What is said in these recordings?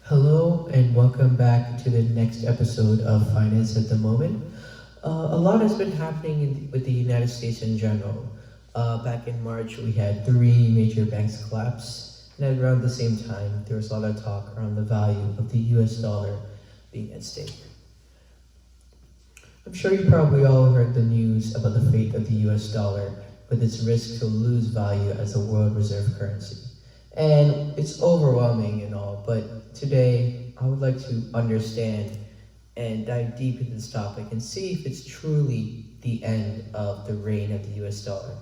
Hello and welcome back to the next episode of Finance at the Moment. A lot has been happening with the United States in general. Back in March, we had three major banks collapse, and at around the same time, there was a lot of talk around the value of the US dollar being at stake. I'm sure you probably all heard the news about the fate of the US dollar with its risk to lose value as a world reserve currency. And it's overwhelming and all, but today I would like to understand and dive deep into this topic and see if it's truly the end of the reign of the US dollar.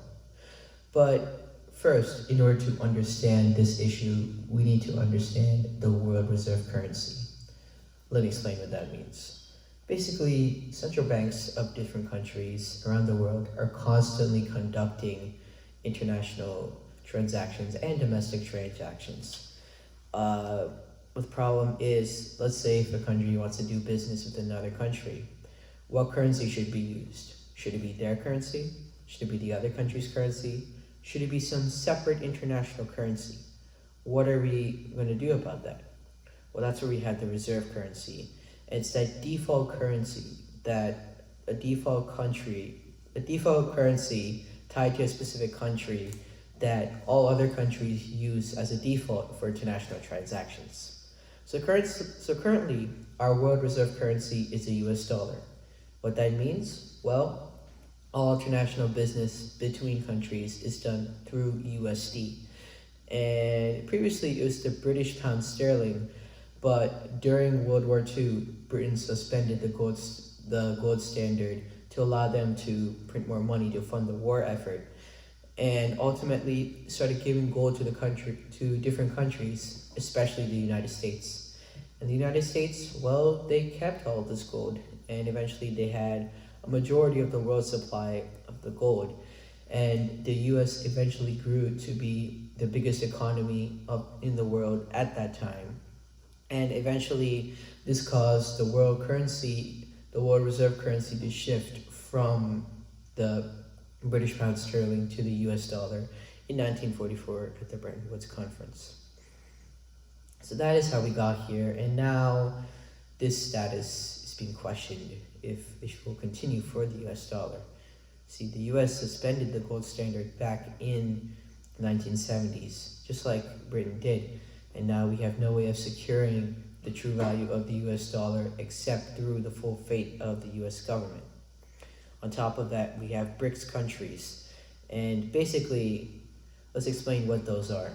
But first, in order to understand this issue, we need to understand the world reserve currency. Let me explain what that means. Basically, central banks of different countries around the world are constantly conducting international transactions and domestic transactions. The problem is, let's say if a country wants to do business with another country, what currency should be used? Should it be their currency? Should it be the other country's currency? Should it be some separate international currency? What are we going to do about that? Well, that's where we have the reserve currency. It's that default currency that a default currency tied to a specific country that all other countries use as a default for international transactions. So currently, our world reserve currency is the US dollar. What that means? Well, all international business between countries is done through USD. And previously it was the British pound sterling, but during World War II, Britain suspended the gold standard to allow them to print more money to fund the war effort, and ultimately started giving gold to different countries, especially the United States. And the United States, well, they kept all this gold, and eventually they had a majority of the world's supply of the gold. And the US eventually grew to be the biggest economy in the world at that time. And eventually this caused the world reserve currency to shift from the British pound sterling to the US dollar in 1944 at the Bretton Woods Conference. So that is how we got here, and now this status is being questioned if it will continue for the US dollar. See, the US suspended the gold standard back in the 1970s, just like Britain did, and now we have no way of securing the true value of the US dollar except through the full fate of the US government. On top of that, we have BRICS countries, and basically, let's explain what those are.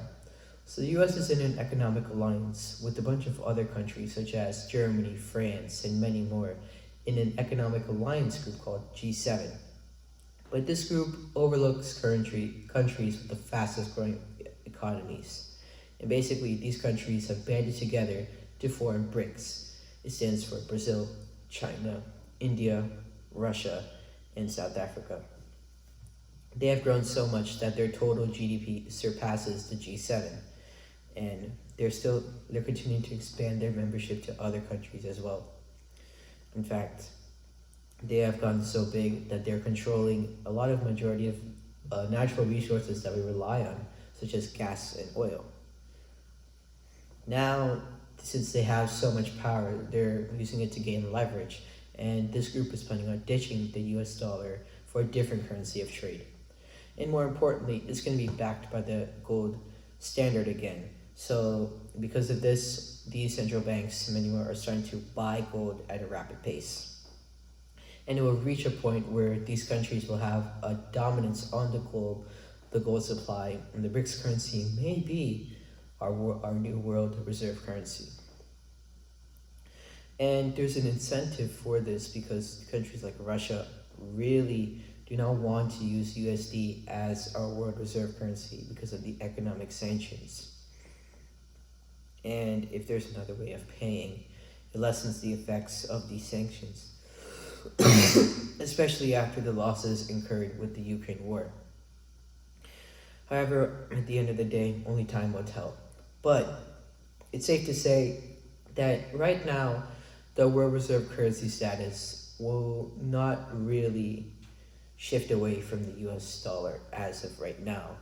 So the US is in an economic alliance with a bunch of other countries such as Germany, France, and many more in an economic alliance group called G7. But this group overlooks countries with the fastest growing economies. And basically, these countries have banded together to form BRICS. It stands for Brazil, China, India, Russia, and South Africa. They have grown so much that their total GDP surpasses the G7, and they're continuing to expand their membership to other countries as well. In fact, they have gotten so big that they're controlling a lot of majority of natural resources that we rely on, such as gas and oil. Now, since they have so much power, they're using it to gain leverage, and this group is planning on ditching the US dollar for a different currency of trade. And more importantly, it's going to be backed by the gold standard again. So because of this, these central banks, many more, are starting to buy gold at a rapid pace. And it will reach a point where these countries will have a dominance on the gold supply, and the BRICS currency may be our new world reserve currency. And there's an incentive for this because countries like Russia really do not want to use USD as our world reserve currency because of the economic sanctions. And if there's another way of paying, it lessens the effects of these sanctions, especially after the losses incurred with the Ukraine war. However, at the end of the day, only time will tell. But it's safe to say that right now, the world reserve currency status will not really shift away from the US dollar as of right now.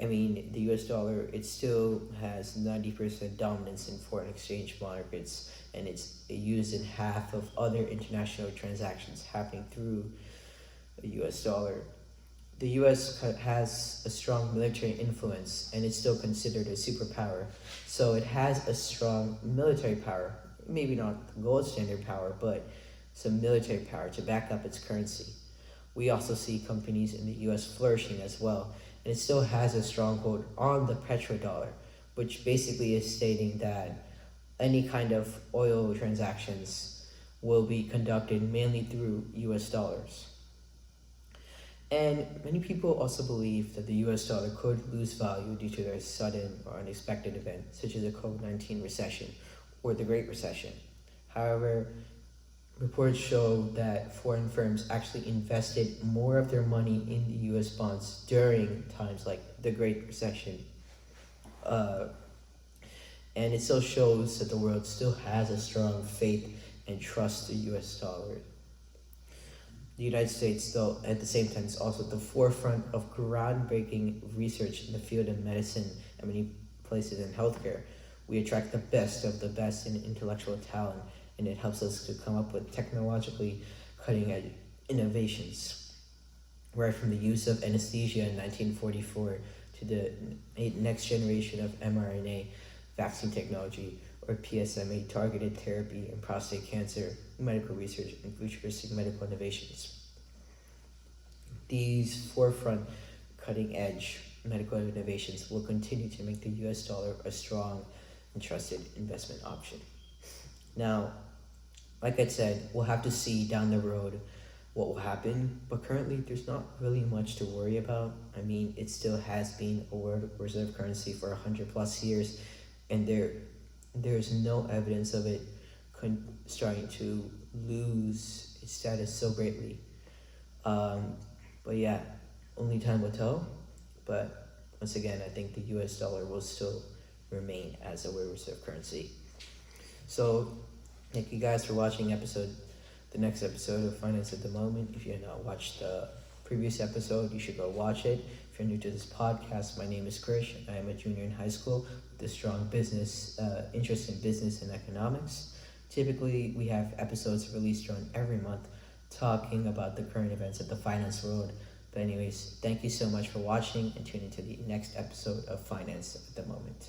I mean, the US dollar, it still has 90% dominance in foreign exchange markets, and it's used in half of other international transactions happening through the US dollar. The US has a strong military influence, and it's still considered a superpower. So it has a strong military power, maybe not gold standard power, but some military power to back up its currency. We also see companies in the US flourishing as well, and it still has a stronghold on the petrodollar, which basically is stating that any kind of oil transactions will be conducted mainly through US dollars. And many people also believe that the US dollar could lose value due to a sudden or unexpected event, such as a COVID-19 recession or the Great Recession. However, reports show that foreign firms actually invested more of their money in the US bonds during times like the Great Recession. And it still shows that the world still has a strong faith and trust the US dollar. The United States, though, at the same time, is also at the forefront of groundbreaking research in the field of medicine and many places in healthcare. We attract the best of the best in intellectual talent, and it helps us to come up with technologically cutting-edge innovations. Right from the use of anesthesia in 1944 to the next generation of mRNA vaccine technology, or PSMA targeted therapy in prostate cancer, medical research, and futuristic medical innovations. These forefront cutting edge medical innovations will continue to make the US dollar a strong and trusted investment option. Now, like I said, we'll have to see down the road what will happen, but currently there's not really much to worry about. I mean, it still has been a world reserve currency for 100 plus years, and there's no evidence of it starting to lose its status so greatly. But yeah, only time will tell. But once again, I think the US dollar will still remain as a world reserve currency. So thank you guys for watching the next episode of Finance at the Moment. If you have not watched the previous episode, you should go watch it. If you're new to this podcast, my name is Krish. I am a junior in high school with a strong business interest in business and economics. Typically, we have episodes released around every month talking about the current events of the finance world. But anyways, thank you so much for watching, and tune into the next episode of Finance at the Moment.